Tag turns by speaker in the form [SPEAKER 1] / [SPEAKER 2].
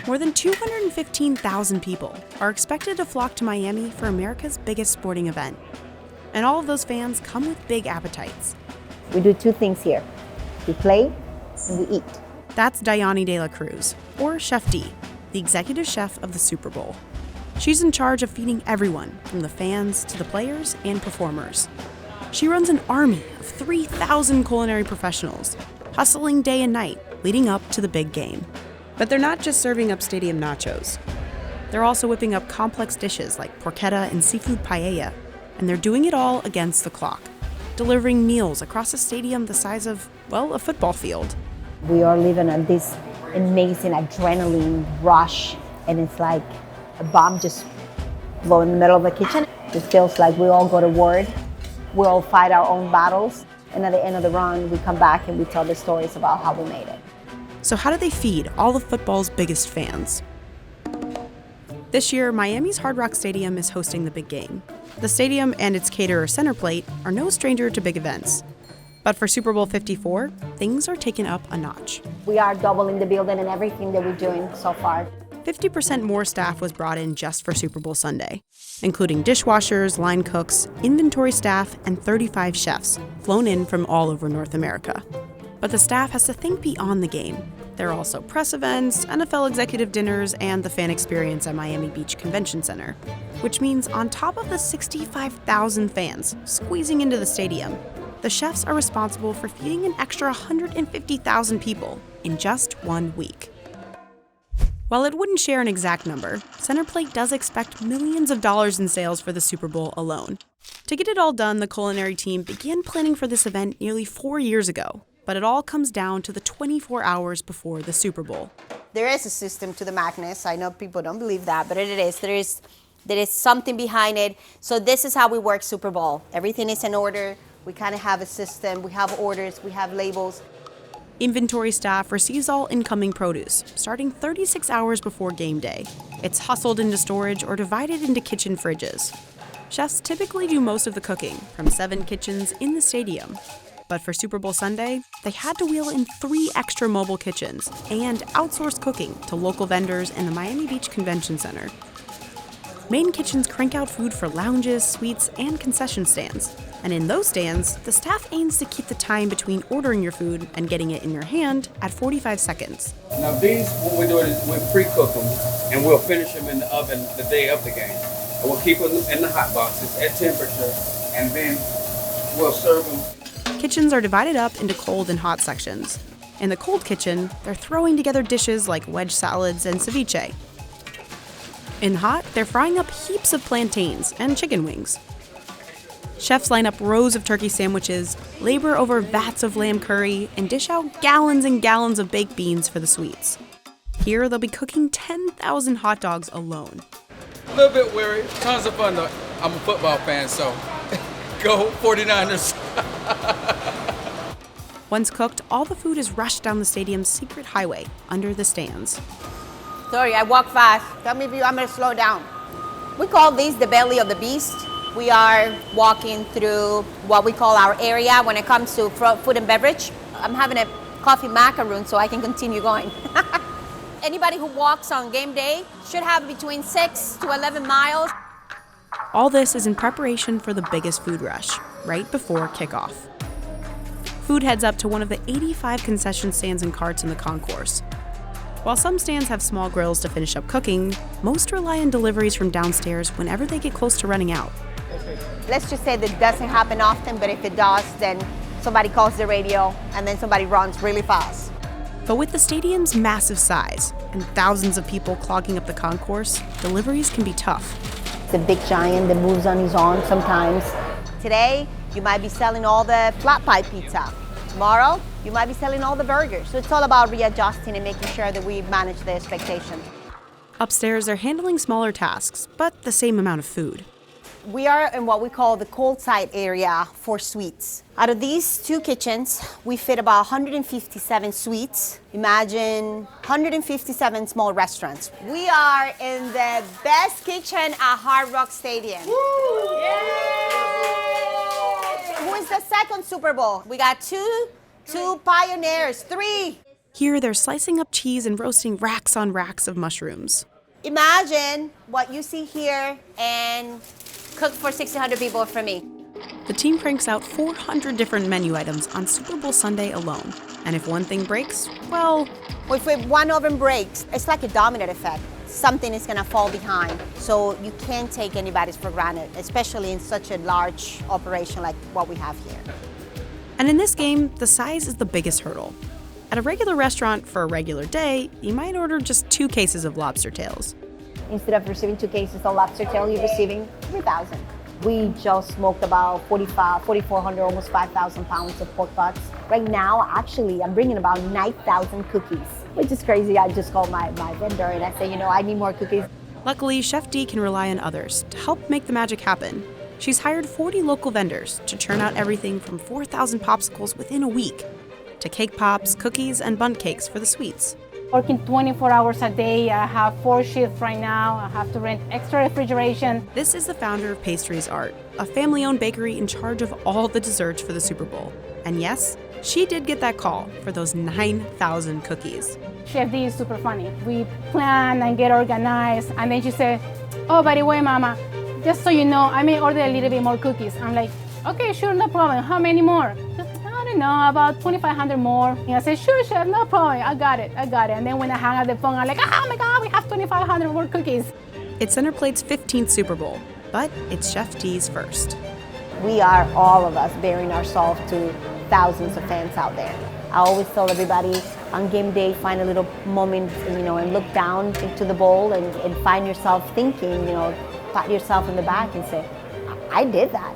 [SPEAKER 1] More than 215,000 people are expected to flock to Miami for America's biggest sporting event. And all of those fans come with big appetites.
[SPEAKER 2] We do two things here. We play and we eat.
[SPEAKER 1] That's Dayani De La Cruz, or Chef D, the executive chef of the Super Bowl. She's in charge of feeding everyone, from the fans to the players and performers. She runs an army of 3,000 culinary professionals, hustling day and night leading up to the big game. But they're not just serving up stadium nachos. They're also whipping up complex dishes like porchetta and seafood paella, and they're doing it all against the clock, delivering meals across a stadium the size of, well, a football field.
[SPEAKER 2] We are living on this amazing adrenaline rush, and it's like a bomb just blew in the middle of the kitchen. It feels like we all go to war, we all fight our own battles, and at the end of the run, we come back and we tell the stories about how we made it.
[SPEAKER 1] So how do they feed all of football's biggest fans? This year, Miami's Hard Rock Stadium is hosting the big game. The stadium and its caterer Centerplate are no stranger to big events. But for Super Bowl 54, things are taken up a notch.
[SPEAKER 2] We are doubling the building and everything that we're doing so far.
[SPEAKER 1] 50% more staff was brought in just for Super Bowl Sunday, including dishwashers, line cooks, inventory staff, and 35 chefs flown in from all over North America. But the staff has to think beyond the game. There are also press events, NFL executive dinners, and the fan experience at Miami Beach Convention Center, which means on top of the 65,000 fans squeezing into the stadium, the chefs are responsible for feeding an extra 150,000 people in just 1 week. While it wouldn't share an exact number, Centerplate does expect millions of dollars in sales for the Super Bowl alone. To get it all done, the culinary team began planning for this event nearly 4 years ago. But it all comes down to the 24 hours before the Super Bowl.
[SPEAKER 3] There is a system to the madness. I know people don't believe that, but it is. There is something behind it. So this is how we work Super Bowl. Everything is in order. We kind of have a system. We have orders. We have labels.
[SPEAKER 1] Inventory staff receives all incoming produce, starting 36 hours before game day. It's hustled into storage or divided into kitchen fridges. Chefs typically do most of the cooking from 7 kitchens in the stadium. But for Super Bowl Sunday, they had to wheel in 3 extra mobile kitchens and outsource cooking to local vendors in the Miami Beach Convention Center. Main kitchens crank out food for lounges, suites, and concession stands. And in those stands, the staff aims to keep the time between ordering your food and getting it in your hand at 45 seconds.
[SPEAKER 4] Now these, what we do is we pre-cook them and we'll finish them in the oven the day of the game. And we'll keep them in the hot boxes at temperature and then we'll serve them.
[SPEAKER 1] Kitchens are divided up into cold and hot sections. In the cold kitchen, they're throwing together dishes like wedge salads and ceviche. In hot, they're frying up heaps of plantains and chicken wings. Chefs line up rows of turkey sandwiches, labor over vats of lamb curry, and dish out gallons and gallons of baked beans for the sweets. Here, they'll be cooking 10,000 hot dogs alone.
[SPEAKER 5] A little bit weary, tons of fun though. I'm a football fan, so go 49ers.
[SPEAKER 1] Once cooked, all the food is rushed down the stadium's secret highway under the stands.
[SPEAKER 3] Sorry, I walk fast. Tell me if I'm going to slow down. We call this the belly of the beast. We are walking through what we call our area when it comes to food and beverage. I'm having a coffee macaroon so I can continue going. Anybody who walks on game day should have between 6 to 11 miles.
[SPEAKER 1] All this is in preparation for the biggest food rush, right before kickoff. Food heads up to one of the 85 concession stands and carts in the concourse. While some stands have small grills to finish up cooking, most rely on deliveries from downstairs whenever they get close to running out.
[SPEAKER 3] Let's just say that doesn't happen often, but if it does, then somebody calls the radio and then somebody runs really fast.
[SPEAKER 1] But with the stadium's massive size and thousands of people clogging up the concourse, deliveries can be tough.
[SPEAKER 2] It's a big giant that moves on his own sometimes.
[SPEAKER 3] Today, you might be selling all the flat pie pizza. Tomorrow, you might be selling all the burgers. So it's all about readjusting and making sure that we manage the expectation.
[SPEAKER 1] Upstairs, they're handling smaller tasks, but the same amount of food.
[SPEAKER 3] We are in what we call the cold side area for suites. Out of these 2 kitchens, we fit about 157 suites. Imagine 157 small restaurants. We are in the best kitchen at Hard Rock Stadium. Woo! Who is the second Super Bowl? We got two pioneers, 3.
[SPEAKER 1] Here, they're slicing up cheese and roasting racks on racks of mushrooms.
[SPEAKER 3] Imagine what you see here and cook for 1,600 people for me.
[SPEAKER 1] The team cranks out 400 different menu items on Super Bowl Sunday alone. And if one thing breaks, well,
[SPEAKER 3] If one oven breaks, it's like a domino effect. Something is gonna fall behind. So you can't take anybody's for granted, especially in such a large operation like what we have here.
[SPEAKER 1] and in this game, the size is the biggest hurdle. At a regular restaurant for a regular day, you might order just 2 cases of lobster tails.
[SPEAKER 2] Instead of receiving 2 cases of lobster tail, you're receiving 3,000. We just smoked about 4,400, almost 5,000 pounds of pork butts. Right now, actually, I'm bringing about 9,000 cookies, which is crazy. I just called my vendor and I say, I need more cookies.
[SPEAKER 1] Luckily, Chef D can rely on others to help make the magic happen. She's hired 40 local vendors to churn out everything from 4,000 popsicles within a week to cake pops, cookies, and bundt cakes for the sweets.
[SPEAKER 6] Working 24 hours a day. I have 4 shifts right now. I have to rent extra refrigeration.
[SPEAKER 1] This is the founder of Pastries Art, a family-owned bakery in charge of all the desserts for the Super Bowl. And yes, she did get that call for those 9,000 cookies.
[SPEAKER 6] Chef D is super funny. We plan and get organized, and then she said, "Oh, by the way, Mama, just so you know, I may order a little bit more cookies." I'm like, "Okay, sure, no problem. How many more?" I don't know, about 2,500 more. And I said, "Sure, Chef, no problem. I got it. And then when I hang up the phone, I'm like, "Oh my God, we have 2,500 more cookies."
[SPEAKER 1] It's Center Plate's 15th Super Bowl, but it's Chef D's first.
[SPEAKER 2] We are, all of us, bearing ourselves to thousands of fans out there. I always tell everybody, on game day, find a little moment, and look down into the bowl and find yourself thinking, pat yourself in the back and say, I did that.